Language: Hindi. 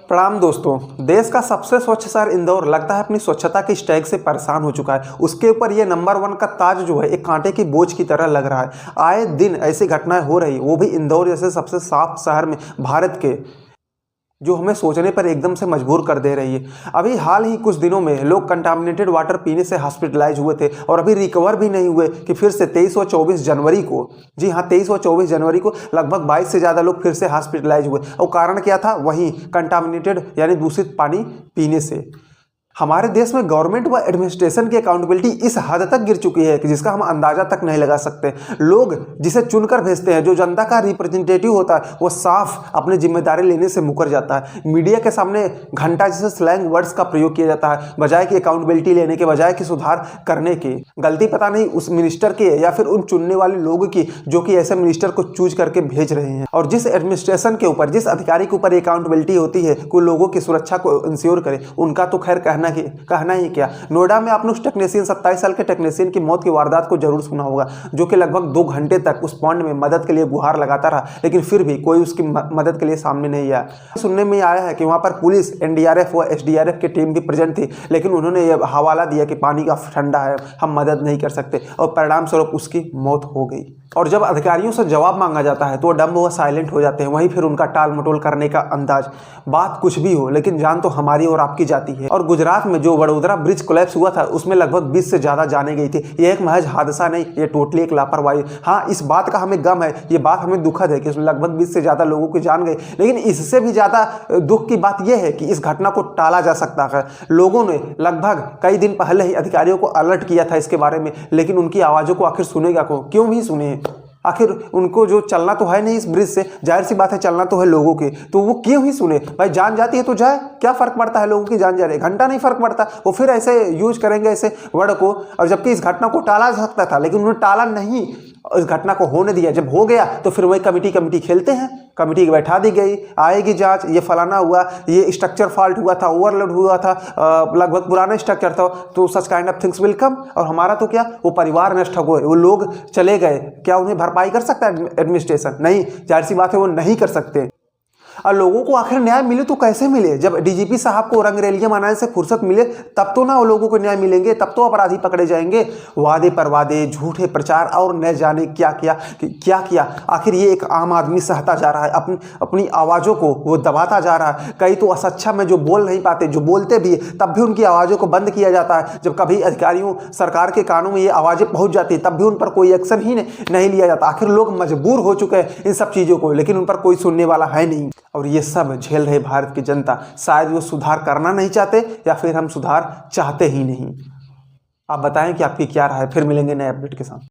प्रणाम दोस्तों। देश का सबसे स्वच्छ शहर इंदौर लगता है अपनी स्वच्छता की स्टैग से परेशान हो चुका है। उसके ऊपर ये नंबर 1 का ताज जो है एक कांटे की बोझ की तरह लग रहा है। आए दिन ऐसी घटनाएं हो रही, वो भी इंदौर जैसे सबसे साफ शहर में भारत के, जो हमें सोचने पर एकदम से मजबूर कर दे रही है। अभी हाल ही कुछ दिनों में लोग कंटामिनेटेड वाटर पीने से हॉस्पिटलाइज हुए थे और अभी रिकवर भी नहीं हुए कि फिर से 23 और 24 जनवरी को, जी हाँ 23 और 24 जनवरी को लगभग 22 से ज़्यादा लोग फिर से हॉस्पिटलाइज हुए। और कारण क्या था? वहीं कंटामिनेटेड यानी दूषित पानी पीने से। हमारे देश में गवर्नमेंट व एडमिनिस्ट्रेशन की अकाउंटेबिलिटी इस हद तक गिर चुकी है कि जिसका हम अंदाजा तक नहीं लगा सकते। लोग जिसे चुनकर भेजते हैं, जो जनता का रिप्रेजेंटेटिव होता है, वो साफ अपनी जिम्मेदारी लेने से मुकर जाता है। मीडिया के सामने घंटा जैसे स्लैंग वर्ड्स का प्रयोग किया जाता है, बजाय कि अकाउंटेबिलिटी लेने के, बजाय कि सुधार करने की। गलती पता नहीं उस मिनिस्टर की है या फिर उन चुनने वाले लोगों की जो कि ऐसे मिनिस्टर को चूज करके भेज रहे हैं। और जिस एडमिनिस्ट्रेशन के ऊपर, जिस अधिकारी के ऊपर अकाउंटेबिलिटी होती है कि लोगों की सुरक्षा को इंश्योर करे, उनका तो खैर कहना ही क्या। नोएडा में आपने उस टेक्नीशियन 27 साल के टेक्नीशियन की मौत की वारदात को जरूर सुना होगा, जो कि लगभग 2 घंटे तक उस पॉइंट में मदद के लिए गुहार लगाता रहा, लेकिन फिर भी कोई उसकी मदद के लिए सामने नहीं आया। सुनने में आया है कि वहां पर पुलिस, एनडीआरएफ व एसडीआरएफ की टीम भी प्रेजेंट थी, लेकिन उन्होंने यह हवाला दिया कि पानी का ठंडा है, हम मदद नहीं कर सकते, और परिणाम स्वरूप उसकी मौत हो गई। और जब अधिकारियों से जवाब मांगा जाता है तो वो डम्ब व साइलेंट हो जाते हैं। वहीं फिर उनका टाल मटोल करने का अंदाज। बात कुछ भी हो, लेकिन जान तो हमारी और आपकी जाती है। और गुजरात में जो वडोदरा ब्रिज कोलैप्स हुआ था, उसमें लगभग 20 से ज़्यादा जाने गई थी। ये एक महज हादसा नहीं, ये टोटली एक लापरवाही। हाँ, इस बात का हमें गम है, ये बात हमें दुखद है कि उसमें लगभग 20 से ज़्यादा लोगों की जान गई। लेकिन इससे भी ज़्यादा दुख की बात यह है कि इस घटना को टाला जा सकता है। लोगों ने लगभग कई दिन पहले ही अधिकारियों को अलर्ट किया था इसके बारे में, लेकिन उनकी आवाज़ों को आखिर सुनेगा कौन? क्यों भी सुने? आखिर उनको जो चलना तो है नहीं इस ब्रिज से, जाहिर सी बात है चलना तो है लोगों की, तो वो क्यों ही सुने? भाई जान जाती है तो जाए, क्या फर्क पड़ता है? लोगों की जान जा रही है, घंटा नहीं फर्क पड़ता। वो फिर ऐसे यूज करेंगे ऐसे वर्ड को, और जबकि इस घटना को टाला जा सकता था, लेकिन उन्होंने टाला नहीं, इस घटना को होने दिया। जब हो गया तो फिर वही कमिटी खेलते हैं। कमिटी बैठा दी गई, आएगी जांच, ये फलाना हुआ, ये स्ट्रक्चर फॉल्ट हुआ था, ओवरलोड हुआ था, लगभग पुराना स्ट्रक्चर था, तो such kind of things will come. और हमारा तो क्या, वो परिवार नष्ट हो गए, वो लोग चले गए, क्या उन्हें भरपाई कर सकता है एडमिनिस्ट्रेशन? नहीं, जाहिर सी बात है वो नहीं कर सकते। और लोगों को आखिर न्याय मिले तो कैसे मिले? जब डीजीपी साहब को रंगरेलियां मनाने से फुर्सत मिले तब तो ना वो लोगों को न्याय मिलेंगे, तब तो अपराधी पकड़े जाएंगे। वादे पर वादे, झूठे प्रचार और न जाने क्या किया। आखिर ये एक आम आदमी सहता जा रहा है, अपनी आवाज़ों को वो दबाता जा रहा है। कई तो असच्छा में जो बोल नहीं पाते, जो बोलते भी तब भी उनकी आवाज़ों को बंद किया जाता है। जब कभी अधिकारियों, सरकार के कानों में ये आवाज़ें पहुँच जाती है, तब भी उन पर कोई एक्शन ही नहीं लिया जाता। आखिर लोग मजबूर हो चुके हैं इन सब चीज़ों को, लेकिन उन पर कोई सुनने वाला है नहीं। और ये सब झेल रहे भारत की जनता। शायद वो सुधार करना नहीं चाहते, या फिर हम सुधार चाहते ही नहीं। आप बताएं कि आपकी क्या राय है। फिर मिलेंगे नए अपडेट के साथ।